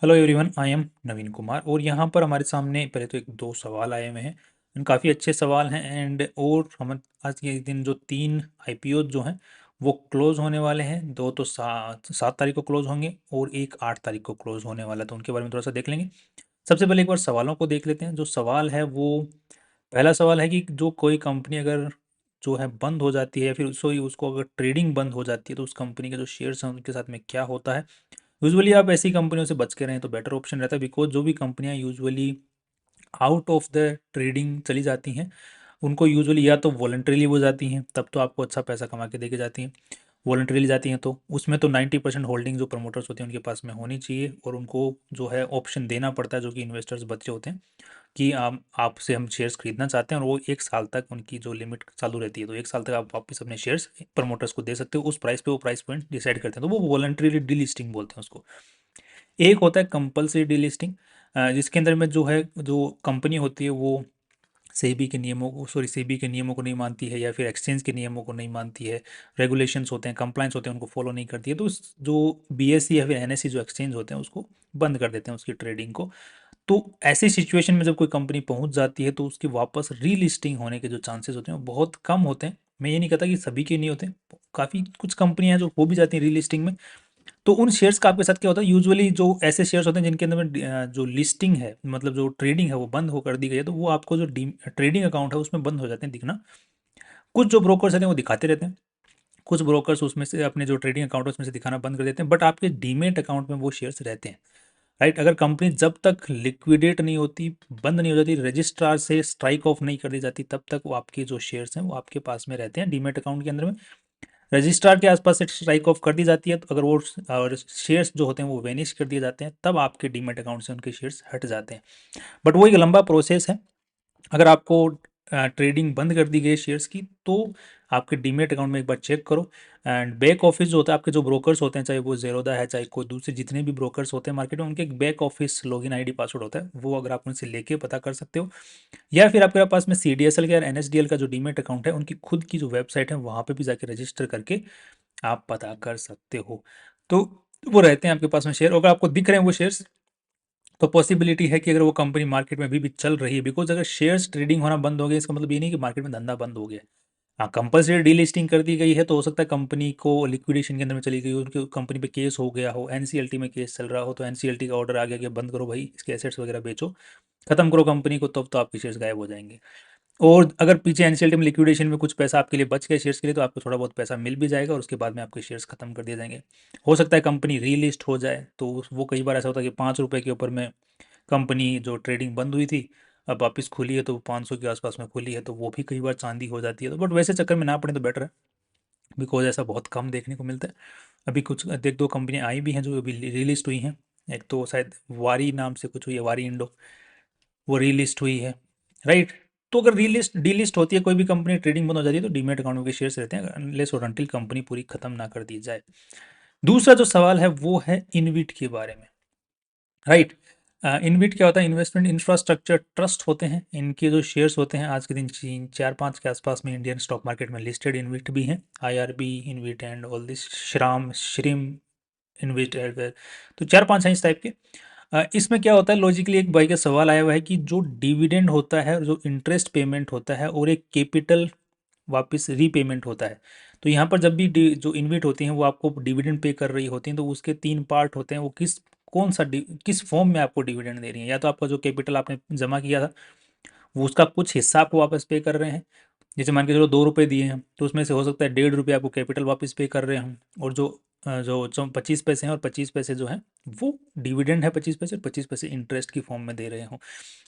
Hello everyone, I am नवीन कुमार और यहाँ पर हमारे सामने पहले तो एक दो सवाल आए हुए हैं। काफ़ी अच्छे सवाल हैं एंड और हम आज के दिन जो तीन आईपीओ जो हैं वो क्लोज होने वाले हैं। दो तो 7 तारीख को क्लोज होंगे और एक 8 तारीख को क्लोज होने वाला है, तो उनके बारे में थोड़ा सा देख लेंगे। सबसे पहले एक बार सवालों को देख लेते हैं। जो सवाल है वो पहला सवाल है कि जो कोई कंपनी अगर जो है बंद हो जाती है या फिर उसको अगर ट्रेडिंग बंद हो जाती है तो उस कंपनी के जो शेयर्स हैं उनके साथ में क्या होता है। यूजुअली आप ऐसी कंपनियों से बच के रहें तो बेटर ऑप्शन रहता है, बिकॉज जो भी कंपनियां usually out of the trading चली जाती हैं उनको यूजुअली या तो वॉलंटरीली वो जाती हैं, तब तो आपको अच्छा पैसा कमा के देके जाती हैं। वॉलंटरीली जाती हैं तो उसमें तो 90% होल्डिंग जो प्रमोटर्स होते हैं उनके पास में होनी चाहिए और उनको जो है ऑप्शन देना पड़ता है, जो कि इन्वेस्टर्स बच्चे होते हैं कि आपसे हम शेयर्स खरीदना चाहते हैं और वो 1 साल तक उनकी जो लिमिट चालू रहती है, तो 1 साल तक आप वापस अपने शेयर्स प्रमोटर्स को दे सकते हो उस प्राइस पे। वो प्राइस पॉइंट डिसाइड करते हैं, तो वो वॉलंटरीली डीलिस्टिंग बोलते हैं उसको। एक होता है कंपल्सरी डीलिस्टिंग, जिसके अंदर में जो है जो कंपनी होती है वो सेबी के नियमों को नहीं मानती है या फिर एक्सचेंज के नियमों को नहीं मानती है। रेगुलेशंस होते हैं, कंप्लाइंस होते हैं, उनको फॉलो नहीं करती है, तो जो बीएसई या फिर एनएसई जो एक्सचेंज होते हैं उसको बंद कर देते हैं उसकी ट्रेडिंग को। तो ऐसी सिचुएशन में जब कोई कंपनी पहुंच जाती है तो उसकी वापस रीलिस्टिंग होने के जो चांसेस होते हैं वो बहुत कम होते हैं। मैं ये नहीं कहता कि सभी के नहीं होते, काफ़ी कुछ कंपनियां हैं जो हो भी जाती हैं रीलिस्टिंग में। तो उन शेयर्स का आपके साथ क्या होता है, यूजुअली जो ऐसे शेयर्स होते हैं जिनके अंदर में जो लिस्टिंग है, मतलब जो ट्रेडिंग है वो बंद हो कर दी गई है, तो वो आपको जो ट्रेडिंग अकाउंट है उसमें बंद हो जाते हैं दिखना। कुछ जो ब्रोकर्स हैं वो दिखाते रहते हैं, कुछ ब्रोकर्स उसमें से अपने जो ट्रेडिंग अकाउंट है उसमें से दिखाना बंद कर देते हैं, बट आपके डीमेट अकाउंट में वो शेयर्स रहते हैं। राइट, अगर कंपनी जब तक लिक्विडेट नहीं होती, बंद नहीं हो जाती, रजिस्ट्रार से स्ट्राइक ऑफ नहीं कर दी जाती, तब तक वो आपके जो शेयर्स हैं वो आपके पास में रहते हैं डीमेट अकाउंट के अंदर में। रजिस्ट्रार के आसपास से स्ट्राइक ऑफ कर दी जाती है तो अगर वो और शेयर्स जो होते हैं वो वेनिश कर दिए जाते हैं, तब आपके डीमेट अकाउंट से उनके शेयर्स हट जाते हैं। बट वो एक लंबा प्रोसेस है। अगर आपको ट्रेडिंग बंद कर दी गई शेयर्स की तो आपके डीमेट अकाउंट में एक बार चेक करो। एंड बैक ऑफिस जो होता है, आपके जो ब्रोकर्स होते हैं, चाहे वो जेरोदा है चाहे कोई दूसरे जितने भी ब्रोकर्स होते हैं मार्केट में, उनके एक back office login ID password होता है, वो अगर आप उनसे लेके पता कर सकते हो। या फिर आपके पास में सीडीएसएल का या एनएसडीएल का जो डीमेट अकाउंट है उनकी खुद की जो वेबसाइट है वहाँ पे भी जाके रजिस्टर करके आप पता कर सकते हो। तो वो रहते हैं आपके पास में शेयर, अगर आपको दिख रहे हैं वो शेयर्स तो पॉसिबिलिटी है कि अगर वो कंपनी मार्केट में अभी भी चल रही है, बिकॉज अगर शेयर्स ट्रेडिंग होना बंद हो गया इसका मतलब ये नहीं कि मार्केट में धंधा बंद हो गया है। हाँ, कंपल्सरी डीलिस्टिंग कर दी गई है तो हो सकता है कंपनी को लिक्विडेशन के अंदर में चली गई हो, उनकी कंपनी पे केस हो गया हो, एनसीएलटी में केस चल रहा हो, तो एनसीएलटी का ऑर्डर आ गया कि बंद करो भाई, इसके एसेट्स वगैरह बेचो, खत्म करो कंपनी को, तब तो आपके शेयर्स गायब हो जाएंगे। और अगर पीछे एनसीएलटी में लिक्विडेशन में कुछ पैसा आपके लिए बच गया शेयर्स के लिए तो आपको थोड़ा बहुत पैसा मिल भी जाएगा और उसके बाद में आपके शेयर्स खत्म कर दिए जाएंगे। हो सकता है कंपनी रीलिस्ट हो जाए, तो वो कई बार ऐसा होता है कि ₹5 के ऊपर में कंपनी जो ट्रेडिंग बंद हुई थी अब वापस खुली है, तो 500 के आसपास में खुली है, तो वो भी कई बार चांदी हो जाती है। तो बट वैसे चक्कर में ना पड़े तो बेटर है, बिकॉज ऐसा बहुत कम देखने को मिलता है। अभी कुछ एक दो कंपनियां आई भी हैं जो अभी रीलिस्ट हुई हैं। एक तो शायद वारी नाम से कुछ हुई है, वारी इंडो, वो रीलिस्ट हुई है। राइट, तो अगर रीलिस्ट डीलिस्ट होती है कोई भी कंपनी, ट्रेडिंग बंद हो जाती है, तो डीमेट अकाउंट में के शेयर्स रहते हैं अनलेस और अनटिल कंपनी पूरी खत्म ना कर दी जाए। दूसरा जो सवाल है वो है इनविट के बारे में। राइट, इनविट क्या होता है, इन्वेस्टमेंट इंफ्रास्ट्रक्चर ट्रस्ट होते हैं, इनके जो शेयर्स होते हैं आज के दिन 4-5 के आसपास में इंडियन स्टॉक मार्केट में लिस्टेड इनविट भी हैं, आईआरबी इनविट एंड ऑल दिस, श्रीम इनविट, तो 4-5 हैं इस टाइप के। इसमें क्या होता है, लॉजिकली एक भाई का सवाल आया हुआ है कि जो डिविडेंड होता है, जो इंटरेस्ट पेमेंट होता है और एक कैपिटल वापस रीपेमेंट होता है, तो यहाँ पर जब भी जो इन्वेट होती हैं वो आपको डिविडेंड पे कर रही होती हैं, तो उसके 3 पार्ट होते हैं, वो किस फॉर्म में आपको डिविडेंड दे रही हैं। या तो आपका जो कैपिटल आपने जमा किया था वो उसका कुछ हिस्सा आपको वापस पे कर रहे हैं, जैसे मान के चलो ₹2 दिए हैं तो उसमें से हो सकता है ₹1.5 आपको कैपिटल वापस पे कर रहे हों, और जो 25 पैसे हैं और 25 पैसे जो हैं वो डिविडेंड है, 25 पैसे, 25 पैसे इंटरेस्ट की फॉर्म में दे रहे हों।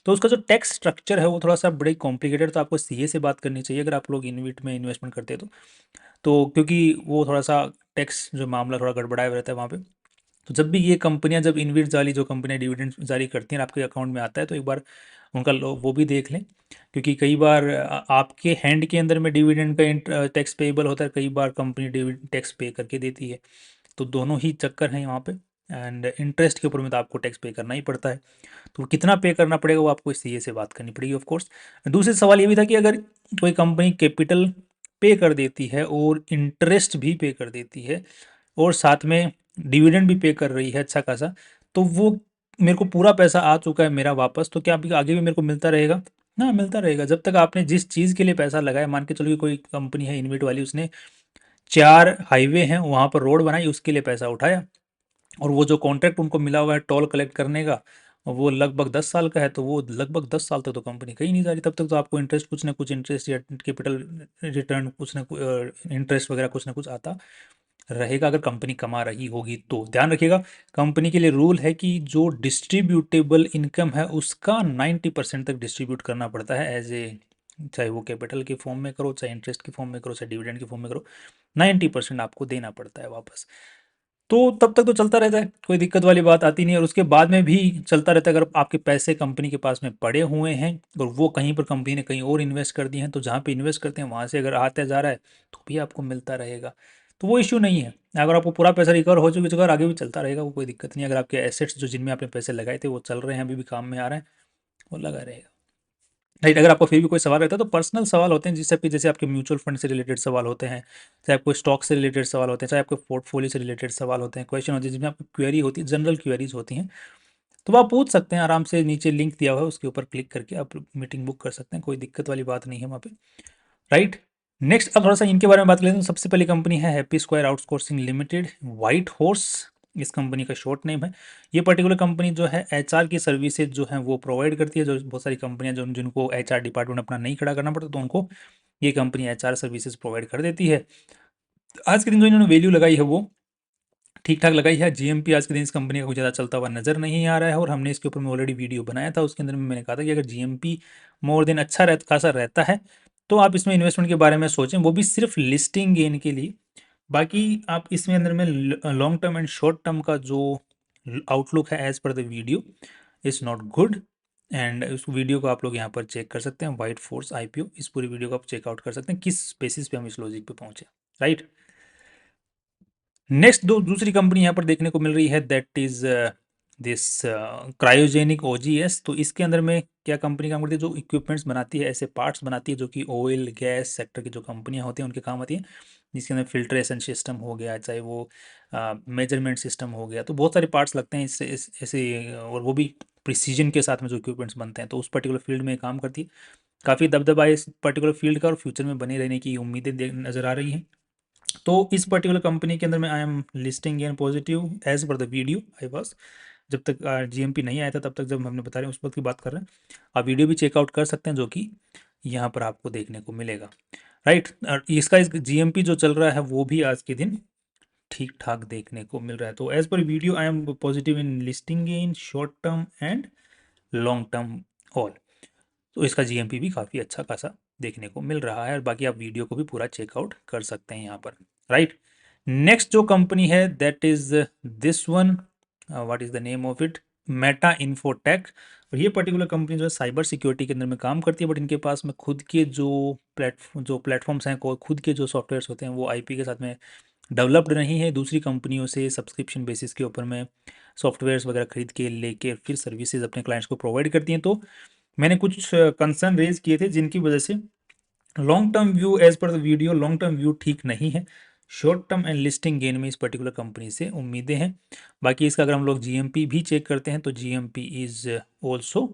तो उसका जो टैक्स स्ट्रक्चर है वो थोड़ा सा बड़े कॉम्प्लिकेटेड, तो आपको सीए से बात करनी चाहिए अगर आप लोग इन्वेट में इन्वेस्टमेंट करते हैं तो क्योंकि वो थोड़ा सा टैक्स जो मामला थोड़ा गड़बड़ाया हुआ रहता है वहाँ पे। तो जब भी ये कंपनियां, जब इनविट जारी जो कंपनियां डिविडेंड जारी करती हैं आपके अकाउंट में आता है, तो एक बार उनका वो भी देख लें, क्योंकि कई बार आपके हैंड के अंदर में डिविडेंड का टैक्स पेएबल होता है, कई बार कंपनी डिविडेंड टैक्स पे करके देती है, तो दोनों ही चक्कर हैं यहाँ पे। एंड इंटरेस्ट के ऊपर में तो आपको टैक्स पे करना ही पड़ता है, तो कितना पे करना पड़ेगा वो आपको सीए से बात करनी पड़ेगी ऑफ कोर्स। दूसरा सवाल ये भी था कि अगर कोई कंपनी कैपिटल पे कर देती है और इंटरेस्ट भी पे कर देती है और साथ में डिविडेंड भी पे कर रही है अच्छा खासा, तो वो मेरे को पूरा पैसा आ चुका है मेरा वापस, तो क्या अभी आगे भी मेरे को मिलता रहेगा? ना, मिलता रहेगा। जब तक आपने जिस चीज़ के लिए पैसा लगाया, मान के चलो कि कोई कंपनी है इनविट वाली, उसने 4 हाईवे हैं वहाँ पर रोड बनाई, उसके लिए पैसा उठाया, और वो जो कॉन्ट्रैक्ट उनको मिला हुआ है टोल कलेक्ट करने का, वो लगभग 10 साल का है, तो वो लगभग 10 साल तक तो कंपनी कहीं नहीं जा रही। तब तक तो आपको इंटरेस्ट, कुछ ना कुछ इंटरेस्ट या कैपिटल रिटर्न, कुछ ना कुछ इंटरेस्ट वगैरह कुछ ना कुछ आता रहेगा, अगर कंपनी कमा रही होगी तो। ध्यान रखिएगा, कंपनी के लिए रूल है कि जो डिस्ट्रीब्यूटेबल इनकम है उसका 90% तक डिस्ट्रीब्यूट करना पड़ता है एज ए, चाहे वो कैपिटल के फॉर्म में करो, चाहे इंटरेस्ट के फॉर्म में करो, चाहे डिविडेंड के फॉर्म में करो, 90% आपको देना पड़ता है वापस। तो तब तक तो चलता रहता है, कोई दिक्कत वाली बात आती नहीं है, और उसके बाद में भी चलता रहता है। अगर आपके पैसे कंपनी के पास में पड़े हुए हैं और वो कहीं पर कंपनी ने कहीं और इन्वेस्ट कर दिए हैं, तो जहाँ पे इन्वेस्ट करते हैं वहाँ से अगर आता जा रहा है तो भी आपको मिलता रहेगा। तो वो इश्यू नहीं है, अगर आपको पूरा पैसा रिकवर हो चुका है, आगे भी चलता रहेगा, वो कोई दिक्कत नहीं है। अगर आपके एसेट्स जो जिनमें आपने पैसे लगाए थे वो चल रहे हैं, अभी भी काम में आ रहे हैं, वो लगा रहेगा। राइट, अगर आपको फिर भी कोई सवाल रहता है तो पर्सनल सवाल होते हैं, जिससे आपके, जैसे आपके म्यूचुअल फंड से रिलेटेड सवाल होते हैं, चाहे आपको स्टॉक से रिलेटेड सवाल होते हैं, चाहे आपके पोर्टफोलियो से रिलेटेड सवाल होते हैं, क्वेश्चन होते हैं, जिसमें आपकी क्वेरी होती है, जनरल क्वेरीज होती हैं, तो वो आप पूछ सकते हैं आराम से। नीचे लिंक दिया हुआ है, उसके ऊपर क्लिक करके आप मीटिंग बुक कर सकते हैं, कोई दिक्कत वाली बात नहीं है वहाँ पे। राइट, नेक्स्ट अब थोड़ा सा इनके बारे में बात कर लेते हैं। सबसे पहली कंपनी है happy square outsourcing limited, white horse इस कंपनी का शॉर्ट नेम है। ये पर्टिकुलर कंपनी जो है एचआर की सर्विसेज जो है वो प्रोवाइड करती है। जो बहुत सारी कंपनियां जो जिनको एचआर डिपार्टमेंट अपना नहीं खड़ा करना पड़ता, तो उनको ये कंपनी एचआर सर्विसेज प्रोवाइड कर देती है। आज के दिन जो इन्होंने वैल्यू लगाई है वो ठीक ठाक लगाई है। जीएमपी आज के दिन इस कंपनी का कुछ ज़्यादा चलता हुआ नज़र नहीं आ रहा है, और हमने इसके ऊपर में ऑलरेडी वीडियो बनाया था, उसके अंदर में मैंने कहा था कि अगर जीएमपी मोर देन अच्छा खासा रहता है तो आप इसमें इन्वेस्टमेंट के बारे में सोचें, वो भी सिर्फ लिस्टिंग गेन के लिए। बाकी आप इसमें अंदर में long term and short term का जो आउटलुक है as per the video is not good. And उस वीडियो को आप लोग यहाँ पर चेक कर सकते हैं, वाइट फोर्स आईपीओ, इस पूरी वीडियो को आप चेकआउट कर सकते हैं किस बेसिस पे हम इस लॉजिक पे पहुंचे। राइट, नेक्स्ट दूसरी कंपनी यहाँ पर देखने को मिल रही है, that is this cryogenic OGS. तो इसके अंदर में क्या कंपनी काम करती है, जो इक्विपमेंट्स बनाती है, ऐसे पार्ट्स बनाती है जो कि ऑयल गैस सेक्टर की जो कंपनियां होती हैं उनके काम आती है, जिसके अंदर फिल्ट्रेशन सिस्टम हो गया, चाहे वो मेजरमेंट सिस्टम हो गया, तो बहुत सारे पार्ट्स लगते हैं इससे ऐसे, और वो भी प्रिसीजन के साथ में जो इक्विपमेंट्स बनते हैं, तो उस पर्टिकुलर फील्ड में काम करती है। काफ़ी दबदबा है इस पर्टिकुलर फील्ड का, और फ्यूचर में बने रहने की उम्मीदें नज़र आ रही हैं। तो इस पर्टिकुलर कंपनी के अंदर में I am listing in positive as per the video I was, जब तक जीएमपी नहीं आया था तब तक, जब हमने बता रहे हैं उस वक्त की बात कर रहे हैं। आप वीडियो भी चेकआउट कर सकते हैं, जो कि यहाँ पर आपको देखने को मिलेगा। राइट, इसका जीएमपी जो चल रहा है वो भी आज के दिन ठीक ठाक देखने को मिल रहा है। तो as per video I am positive in listing in short term and long term all. तो इसका जीएमपी भी काफ़ी अच्छा खासा देखने को मिल रहा है, और बाकी आप वीडियो को भी पूरा चेकआउट कर सकते हैं यहाँ पर। राइट, नेक्स्ट जो कंपनी है that is this one, what is the name of it, Meta infotech. और ये पर्टिकुलर कंपनी जो है साइबर सिक्योरिटी के अंदर में काम करती है, बट इनके पास में खुद के जो प्लेटफॉर्म्स हैं, खुद के जो सॉफ्टवेयर्स होते हैं वो आईपी के साथ में डेवलप्ड नहीं है, दूसरी कंपनियों से सब्सक्रिप्शन बेसिस के ऊपर में सॉफ्टवेयर्स वगैरह खरीद के लेके फिर सर्विसेज अपने क्लाइंट्स को प्रोवाइड करती हैं। तो मैंने कुछ कंसर्न रेज किए थे, जिनकी वजह से long term view as per the video long term view ठीक नहीं है। Short term and listing gain में इस पर्टिकुलर कंपनी से उम्मीदें हैं। बाकी इसका अगर हम लोग जीएमपी भी चेक करते हैं तो GMP is also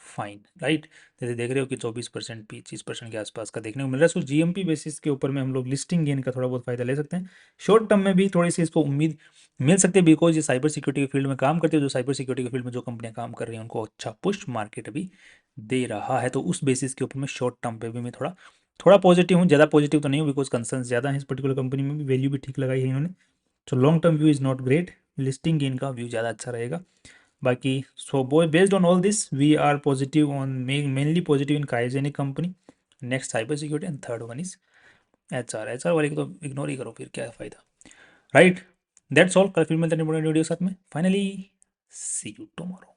fine. Right, जैसे देख रहे हो कि 24% 25% के आसपास का देखने को मिल रहा है। सो जीएमपी बेसिस के ऊपर में हम लोग लिस्टिंग गेन का थोड़ा बहुत फायदा ले सकते हैं। शॉर्ट टर्म में भी थोड़ी सी इसको उम्मीद मिल सकती है, बिकॉज ये साइबर सिक्योरिटी के फील्ड में काम करते हैं। जो साइबर सिक्योरिटी के फील्ड में जो कंपनियां काम कर रही हैं उनको अच्छा पुश मार्केट अभी दे रहा है, तो उस बेसिस के ऊपर में शॉर्ट टर्म पे भी मैं थोड़ा थोड़ा पॉजिटिव हूँ, ज़्यादा पॉजिटिव तो नहीं हूँ, बिकॉज कंसर्न ज़्यादा है इस पर्टिकुलर कंपनी में भी। वैल्यू भी ठीक लगाई है इन्होंने, तो long term view is not great, listing gain का व्यू ज़्यादा अच्छा रहेगा। बाकी so based on all this we are positive on mainly positive in cryogenic company, next cyber security, and third one is HR वाले को तो ignore ही करो, फिर क्या फ़ायदा। Right, that's all. कल फिर मिलते हैं वीडियो के साथ में। Finally see you tomorrow.